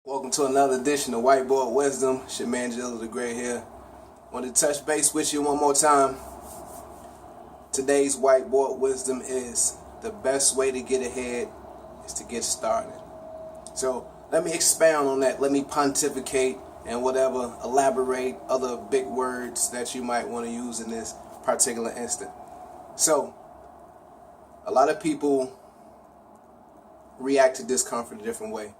Welcome to another edition of Whiteboard Wisdom. It's your man Jill the Gray here. Want to touch base with you one more time. Today's Whiteboard Wisdom is the best way to get ahead is to get started. So let me expound on that. Let me pontificate and whatever, elaborate other big words that you might want to use in this particular instant. So a lot of people react to discomfort a different way.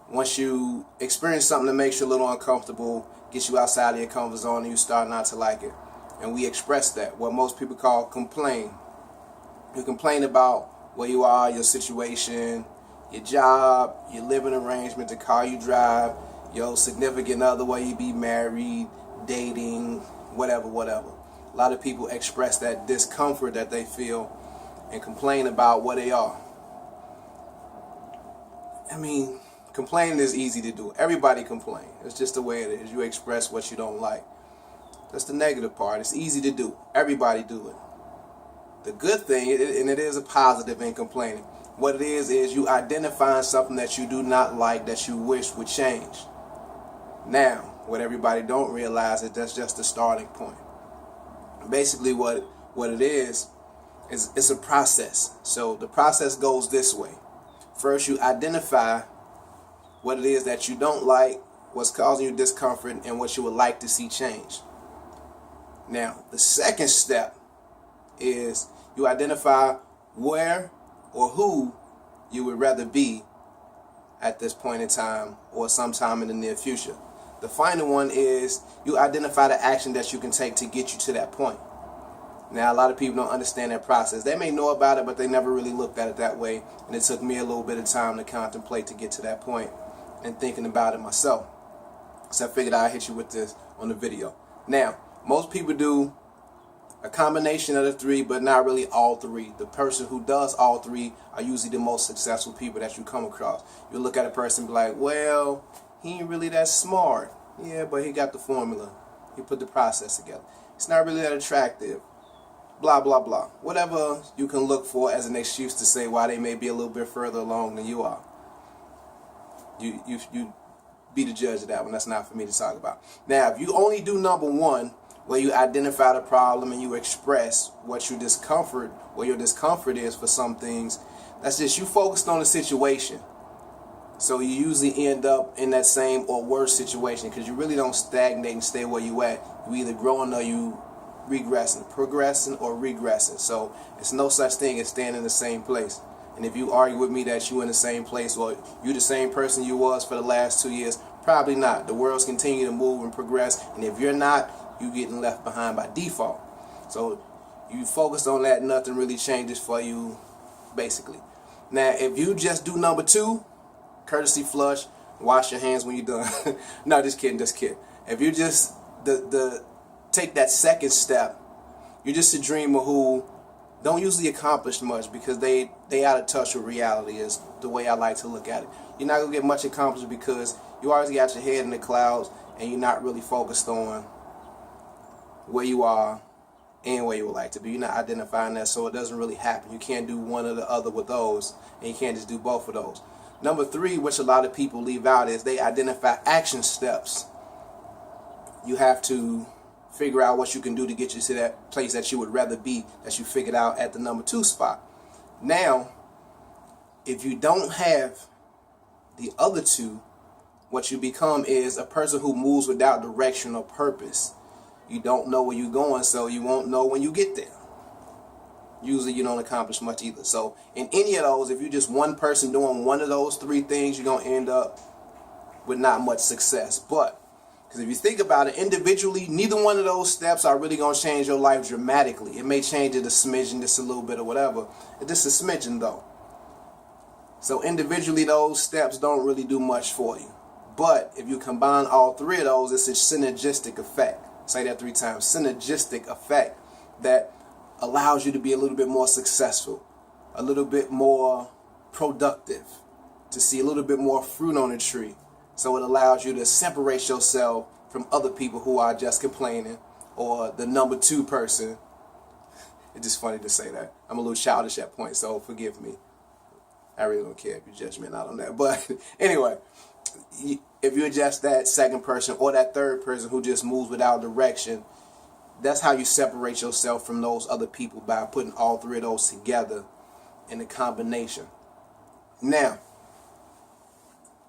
Once you experience something that makes you a little uncomfortable, gets you outside of your comfort zone, and you start not to like it. And we express that, what most people call complain. You complain about where you are, your situation, your job, your living arrangement, the car you drive, your significant other, where you be married, dating, whatever. A lot of people express that discomfort that they feel and complain about where they are. Complaining is easy to do. Everybody complain. It's just the way it is. You express what you don't like. That's the negative part. It's easy to do. Everybody do it. The good thing, and it is a positive in complaining, what it is you identifying something that you do not like that you wish would change. Now, what everybody don't realize is that's just the starting point. Basically what it is it's a process. So the process goes this way. First, you identify what it is that you don't like, what's causing you discomfort, and what you would like to see change. Now, the second step is you identify where or who you would rather be at this point in time or sometime in the near future. The final one is you identify the action that you can take to get you to that point. Now, a lot of people don't understand that process. They may know about it, but they never really looked at it that way. And it took me a little bit of time to contemplate to get to that point and thinking about it myself. So I figured I'd hit you with this on the video. Now, most people do a combination of the three, but not really all three. The person who does all three are usually the most successful people that you come across. You look at a person and be like, well, he ain't really that smart. Yeah, but he got the formula. He put the process together. It's not really that attractive. Blah, blah, blah. Whatever you can look for as an excuse to say why they may be a little bit further along than you are. You be the judge of that one. That's not for me to talk about. Now, if you only do number one, where you identify the problem and you express what your discomfort is for some things, that's just you focused on the situation. So you usually end up in that same or worse situation because you really don't stagnate and stay where you at. You either growing or you regressing, progressing or regressing. So it's no such thing as staying in the same place. And if you argue with me that you in the same place or you the same person you was for the last 2 years, probably not. The world's continue to move and progress, and if you're not, you getting left behind by default. So you focus on that, nothing really changes for you, basically. Now, if you just do number two, courtesy flush, wash your hands when you're done. No, just kidding. If you just take that second step, you're just a dreamer who don't usually accomplish much because they out of touch with reality is the way I like to look at it. You're not going to get much accomplished because you always got your head in the clouds and you're not really focused on where you are and where you would like to be. You're not identifying that, so it doesn't really happen. You can't do one or the other with those, and you can't just do both of those. Number three, which a lot of people leave out, is they identify action steps. You have to figure out what you can do to get you to that place that you would rather be, that you figured out at the number two spot. Now, if you don't have the other two, what you become is a person who moves without direction or purpose. You don't know where you're going, so you won't know when you get there. Usually you don't accomplish much either. So in any of those, if you're just one person doing one of those three things, you're going to end up with not much success. But because if you think about it individually, neither one of those steps are really going to change your life dramatically. It may change it a smidgen, just a little bit or whatever. It's just a smidgen though. So individually, those steps don't really do much for you. But if you combine all three of those, it's a synergistic effect. Say that 3 times. Synergistic effect that allows you to be a little bit more successful, a little bit more productive, to see a little bit more fruit on the tree. So it allows you to separate yourself from other people who are just complaining or the number two person. It's just funny to say that. I'm a little childish at points, so forgive me. I really don't care if you judge me or not on that. But anyway, if you're just that second person or that third person who just moves without direction, that's how you separate yourself from those other people, by putting all three of those together in a combination. Now,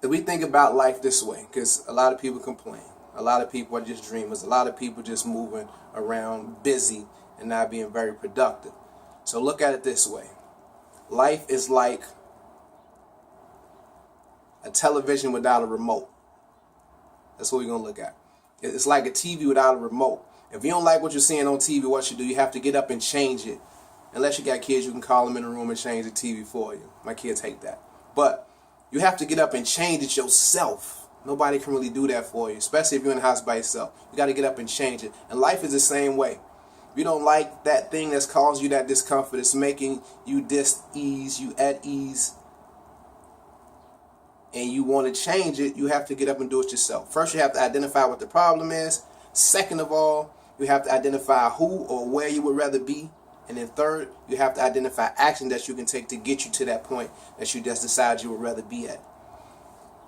if we think about life this way, because a lot of people complain, a lot of people are just dreamers, a lot of people just moving around busy and not being very productive. So look at it this way. Life is like a television without a remote. That's what we're going to look at. It's like a TV without a remote. If you don't like what you're seeing on TV, what you do, you have to get up and change it. Unless you got kids, you can call them in the room and change the TV for you. My kids hate that. But you have to get up and change it yourself. Nobody can really do that for you, especially if you're in the house by yourself. You got to get up and change it. And life is the same way. If you don't like that thing that's causing you that discomfort, it's making you dis-ease, you at ease, and you want to change it, you have to get up and do it yourself. First, you have to identify what the problem is. Second of all, you have to identify who or where you would rather be. And then third, you have to identify action that you can take to get you to that point that you just decided you would rather be at.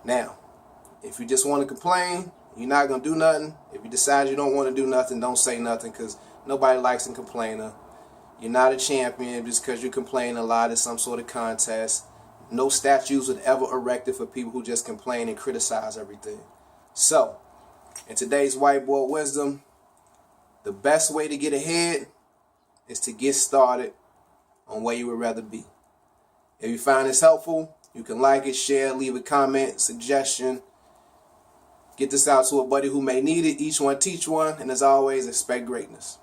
Now, if you just want to complain, you're not going to do nothing. If you decide you don't want to do nothing, don't say nothing, because nobody likes a complainer. You're not a champion just because you complain a lot. It's some sort of contest. No statues would ever erected for people who just complain and criticize everything. So, in today's whiteboard wisdom, the best way to get ahead is to get started on where you would rather be. If you find this helpful, you can like it, share, leave a comment, suggestion. Get this out to a buddy who may need it. Each one teach one. And as always, expect greatness.